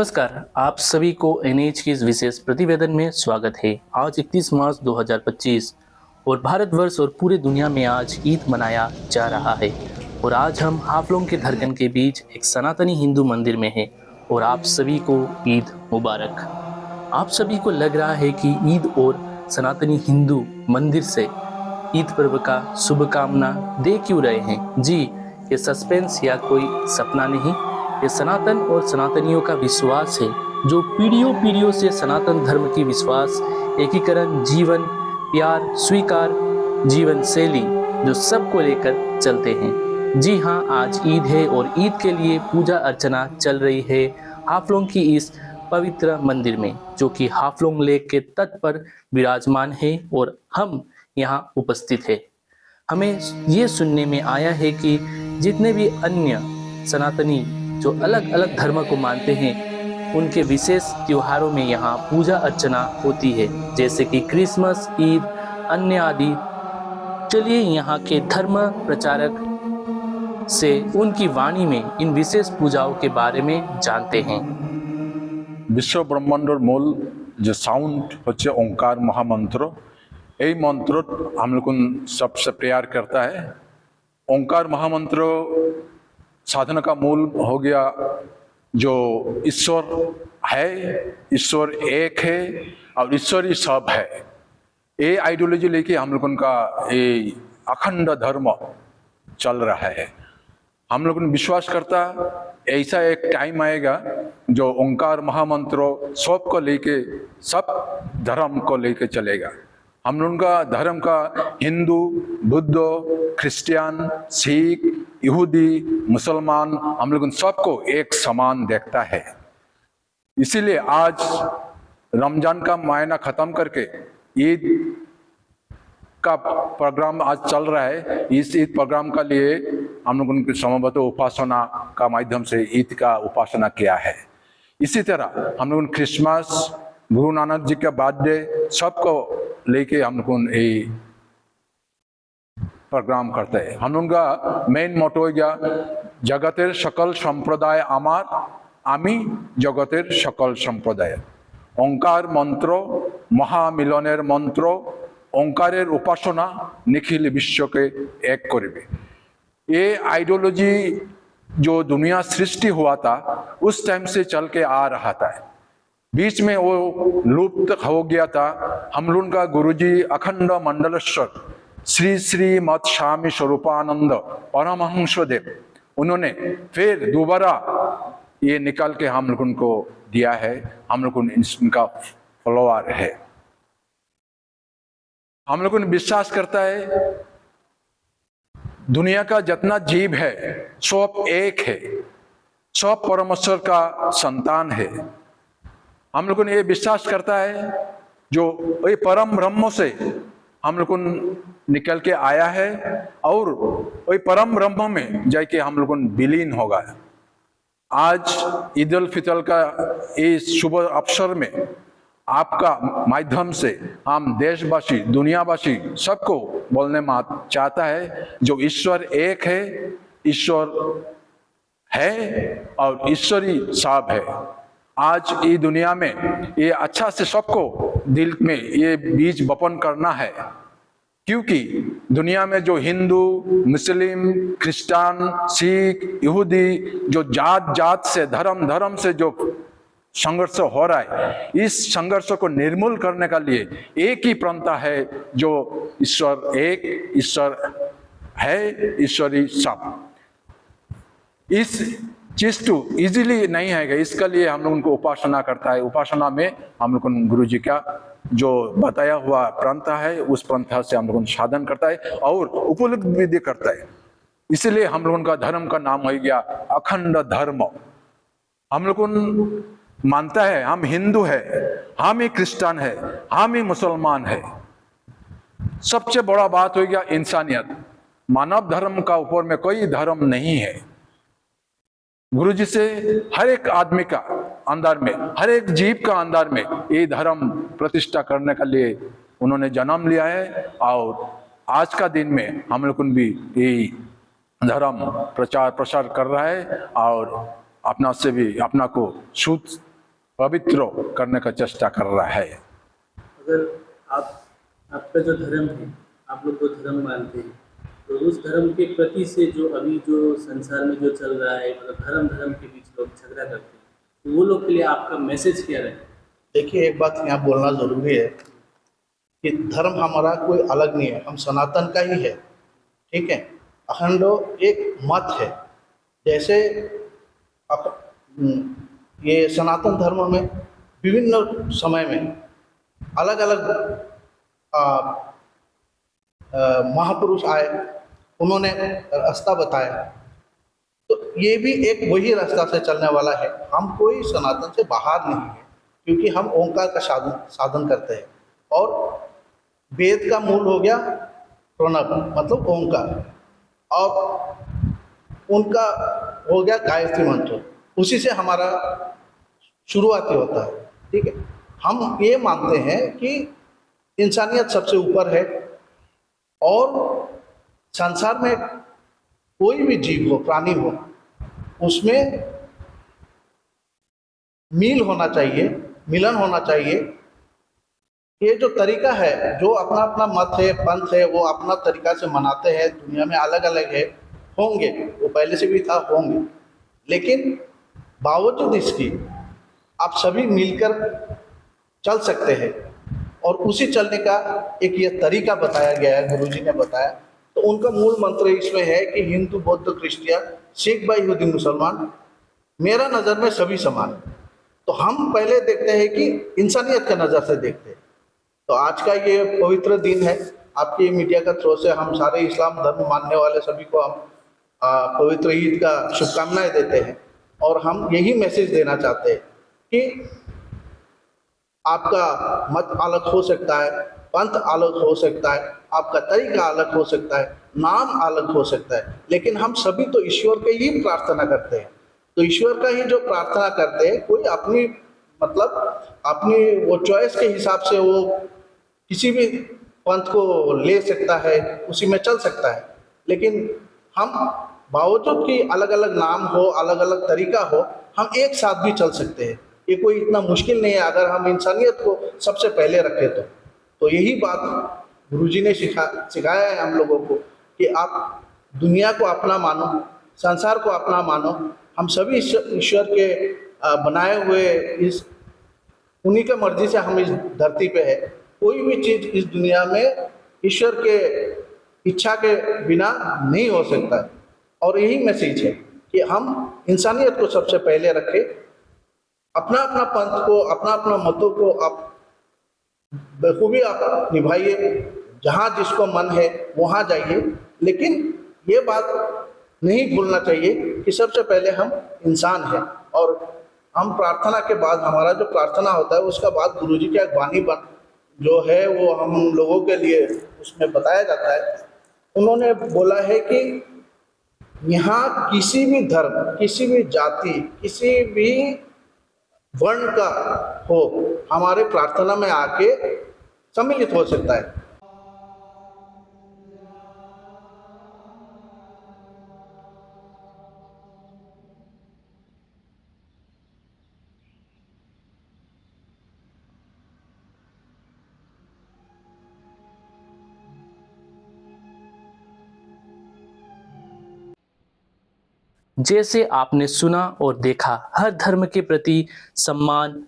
नमस्कार, आप सभी को एनएच की इस विशेष प्रतिवेदन में स्वागत है। आज 31 मार्च 2025 और भारतवर्ष और पूरे दुनिया में आज ईद मनाया जा रहा है। और आज हम हाफलोंग के धड़कन के बीच एक सनातनी हिंदू मंदिर में हैं और आप सभी को ईद मुबारक। आप सभी को लग रहा है कि ईद और सनातनी हिंदू मंदिर से ईद पर्व का शुभकामना दे क्यों रहे हैं। जी, ये सस्पेंस या कोई सपना नहीं, ये सनातन और सनातनियों का विश्वास है जो पीढ़ियों पीढ़ियों से सनातन धर्म की विश्वास, एकीकरण, जीवन, प्यार, स्वीकार, जीवन शैली जो सबको लेकर चलते हैं। जी हाँ, आज ईद है और ईद के लिए पूजा अर्चना चल रही है हाफलोंग की इस पवित्र मंदिर में, जो कि हाफलोंग लेक के तट पर विराजमान है और हम यहाँ उपस्थित है। हमें ये सुनने में आया है कि जितने भी अन्य सनातनी जो अलग अलग धर्म को मानते हैं, उनके विशेष त्योहारों में यहाँ पूजा अर्चना होती है, जैसे कि क्रिसमस, ईद, अन्य आदि। चलिए यहाँ के धर्म प्रचारक से उनकी वाणी में इन विशेष पूजाओं के बारे में जानते हैं। विश्व ब्रह्मांडर मूल जो साउंड होच्छे ओंकार महामंत्र, यही मंत्र हम लोग सबसे प्यार करता है। ओंकार महामंत्र साधना का मूल हो गया, जो ईश्वर है, ईश्वर एक है और ईश्वर ही सब है। ये आइडियोलॉजी लेके हम लोगों का ये अखंड धर्म चल रहा है। हम लोग विश्वास करता ऐसा एक टाइम आएगा जो ओंकार महामंत्र सबको लेके, सब धर्म को लेके चलेगा। हम लोगों का धर्म का हिंदू, बुद्ध, क्रिश्चियन, सिख, यहूदी, मुसलमान, हम लोग सबको एक समान देखता है। इसीलिए आज रमजान का महीना खत्म करके ईद का प्रोग्राम आज चल रहा है। इस ईद प्रोग्राम का लिए हम लोग उनकी समबद्ध उपासना का माध्यम से ईद का उपासना किया है। इसी तरह हम लोग क्रिसमस, गुरु नानक जी का बर्थडे सबको लेके हम लोग ये प्रोग्राम करते हैं। हम लोग का मेन मोटो हो गया, जगतेर सकल सम्प्रदाय आमार, आमी जगतेर सकल सम्प्रदाय। ओंकार मंत्र महामिलनेर मंत्र, ओंकारेर उपासना निखिल विश्व के एक करबे। ये आइडियोलॉजी जो दुनिया सृष्टि हुआ था उस टाइम से चल के आ रहा था, बीच में वो लुप्त हो गया था। हम लोग का गुरुजी अखंड मंडलेश्वर श्री श्री मत स्वामी स्वरूपानंद परमहंस देव, उन्होंने फिर दोबारा ये निकाल के हम लोगों को दिया है। हम लोग इनका फॉलोअर है। हम लोग विश्वास करता है दुनिया का जितना जीव है सब एक है, सब परमेश्वर का संतान है। हम लोग ये विश्वास करता है जो वही परम ब्रह्म से हम लोग निकल के आया है और वही परम ब्रह्म में जाके हम लोग विलीन होगा। आज ईद उल फितर का इस शुभ अवसर में आपका माध्यम से हम देशवासी, दुनियावासी सबको बोलने में चाहता है जो ईश्वर एक है, ईश्वर है और ईश्वरी सब है। आज ये दुनिया में ये अच्छा से सबको दिल में ये बीज बपन करना है, क्योंकि दुनिया में जो हिंदू, मुस्लिम, क्रिश्चियन, सिख, यहूदी जो जात जात से, धर्म धर्म से जो संघर्ष हो रहा है, इस संघर्ष को निर्मूल करने का लिए एक ही पंथा है जो ईश्वर एक, ईश्वर है, ईश्वरी सब। इस चीज तो इजीली नहीं है, इसके लिए हम लोग उनको उपासना करता है। उपासना में हम लोग गुरु जी का जो बताया हुआ पंथा है उस पंथा से हम लोग साधन करता है और उपलब्धि भी करता है। इसलिए हम लोगों का धर्म का नाम हो गया अखंड धर्म। हम लोग मानता है हम हिंदू है, हम ही क्रिश्चियन है, हम ही मुसलमान है। सबसे बड़ा बात हो गया इंसानियत। मानव धर्म का ऊपर में कोई धर्म नहीं है। गुरु जी से हर एक आदमी का अंदर में, हर एक जीव का अंदर में ये धर्म प्रतिष्ठा करने के लिए उन्होंने जन्म लिया है। और आज का दिन में हम लोग भी यही धर्म प्रचार प्रसार कर रहा है और अपना से भी अपना को शुद्ध पवित्र करने का चेष्टा कर रहा है। अगर आपका जो धर्म है, आप लोग जो धर्म मानते हैं, तो उस धर्म के प्रति से जो अभी जो संसार में जो चल रहा है, मतलब धर्म के बीच लोग झगड़ा करते हैं, तो वो लोग के लिए आपका मैसेज क्या रहेगा? देखिए, एक बात यहाँ बोलना ज़रूरी है कि धर्म हमारा कोई अलग नहीं है, हम सनातन का ही है, ठीक है। अखंड एक मत है। जैसे ये सनातन धर्म में विभिन्न समय में अलग अलग महापुरुष आए, उन्होंने रास्ता बताया, तो ये भी एक वही रास्ता से चलने वाला है। हम कोई सनातन से बाहर नहीं है, क्योंकि हम ओंकार का साधन करते हैं। और वेद का मूल हो गया प्रणव, मतलब ओंकार, और उनका हो गया गायत्री मंत्र, उसी से हमारा शुरुआती होता है, ठीक है। हम ये मानते हैं कि इंसानियत सबसे ऊपर है, और संसार में कोई भी जीव हो, प्राणी हो, उसमें मिलन होना चाहिए। ये जो तरीका है, जो अपना अपना मत है, पंथ है, वो अपना तरीका से मनाते हैं, दुनिया में अलग अलग है, होंगे, वो पहले से भी था, होंगे, लेकिन बावजूद इसकी आप सभी मिलकर चल सकते हैं। और उसी चलने का एक ये तरीका बताया गया है, गुरुजी ने बताया। तो उनका मूल मंत्र इसमें है कि हिंदू, बौद्ध, क्रिश्चियन, सिख, यहूदी, मुसलमान, मेरा नज़र में सभी समान। तो हम पहले देखते हैं कि इंसानियत के नज़र से देखते हैं। तो आज का ये पवित्र दिन है, आपकी मीडिया का थ्रू से हम सारे इस्लाम धर्म मानने वाले सभी को हम पवित्र ईद का शुभकामनाएं देते हैं। और हम यही मैसेज देना चाहते हैं कि आपका मत अलग हो सकता है, पंथ अलग हो सकता है, आपका तरीका अलग हो सकता है, नाम अलग हो सकता है, लेकिन हम सभी तो ईश्वर के ही प्रार्थना करते हैं। तो ईश्वर का ही जो प्रार्थना करते हैं, कोई अपनी अपनी वो चॉइस के हिसाब से वो किसी भी पंथ को ले सकता है, उसी में चल सकता है। लेकिन हम बावजूद कि अलग अलग नाम हो, अलग अलग तरीका हो, हम एक साथ भी चल सकते हैं। ये कोई इतना मुश्किल नहीं है, अगर हम इंसानियत को सबसे पहले रखें तो यही बात गुरुजी ने सिखाया है हम लोगों को कि आप दुनिया को अपना मानो, संसार को अपना मानो। हम सभी ईश्वर के बनाए हुए, इस उन्हीं के मर्जी से हम इस धरती पे है। कोई भी चीज़ इस दुनिया में ईश्वर के इच्छा के बिना नहीं हो सकता है। और यही मैसेज है कि हम इंसानियत को सबसे पहले रखें, अपना अपना पंथ को, अपना अपना मतों को आप बखूबी आप निभाइए, जहाँ जिसको मन है वहाँ जाइए, लेकिन ये बात नहीं भूलना चाहिए कि सबसे पहले हम इंसान हैं। और हम प्रार्थना के बाद, हमारा जो प्रार्थना होता है उसका बाद गुरुजी का एक वाणी जो है वो हम लोगों के लिए उसमें बताया जाता है। उन्होंने बोला है कि यहाँ किसी भी धर्म, किसी भी जाति, किसी भी वर्ण का हो, हमारे प्रार्थना में आके सम्मिलित हो सकता है। जैसे आपने सुना और देखा, हर धर्म के प्रति सम्मान,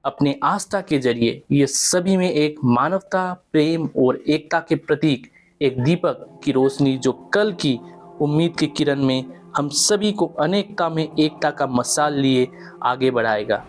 अपने आस्था के जरिए ये सभी में एक मानवता, प्रेम और एकता के प्रतीक, एक दीपक की रोशनी जो कल की उम्मीद की किरण में हम सभी को अनेकता में एकता का मसाल लिए आगे बढ़ाएगा।